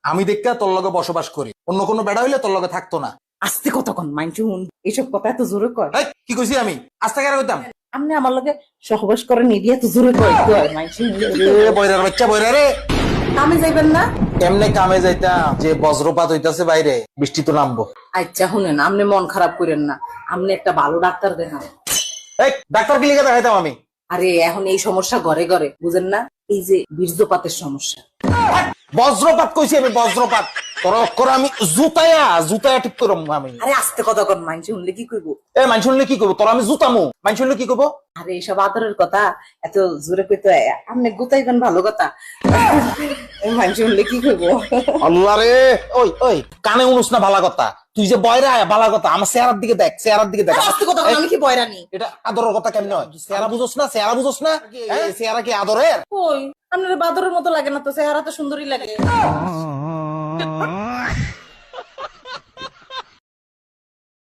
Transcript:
আমি দেখতে তোর লগে বসবাস করি, অন্য কোনো বেড়া হইলে তোর লগে থাকতো না। আস্তে কতক্ষণ মাইনছে হুন এইসব কথা এত জোরে কয়। এই, কি কইছি আমি? আস্তে কেন কইতাম? আপনি আমার লগে সহবাস করেন এদিয়া এত জোরে কয় কয় মাইনছে এ বইরার বাচ্চা বইরা রে। কামে যাইবেন না? এমনি কামে যাইতাম, যে বজ্রপাত হইতাছে বাইরে, বৃষ্টি তো নামবো। আচ্ছা শুনেন, আপনি মন খারাপ করেন না, আপনি একটা ভালো ডাক্তার দেখান। এই ডাক্তার কি লিখে দেখাইতাম আমি? আরে এখন এই সমস্যা ঘরে ঘরে, বুঝেন না? এই যে বীর্যপাতের সমস্যা। বজ্রপাত কইছি আমি, বজ্রপাত। তোর অক্ষর আমি জুতায়া জুতায়া ঠিক করম আমি। আরে আস্তে কতক্ষণ মাইনছে শুনলে কি কইব? এ মানুষ শুনলে কি করবো? তোর আমি জুতামু, মানুষ শুনলে কি করবো? আরে এইসব আদরের কথা এত জোরে কইতে আপনি গুতাইবেন ভালো কথা। মাইনছে শুনলে কি কইব? আল্লাহ রে। ওই ওই কানে উনুস না ভালা কথা, তুই যে বয়রা ভালা কথা, আমার চেহারার দিকে দেখ, চেহারার দিকে দেখ। আস্তে কতক্ষণ, আমি কি বয়রানি? এটা আদরের কথা কেমনে হয়? চেহারা বুঝোস না, চেহারা বুঝোস না? চেহারা কি আদরের? কই আপনার বাদরের মতো লাগে না তো, চেহারা তো সুন্দরী লাগে।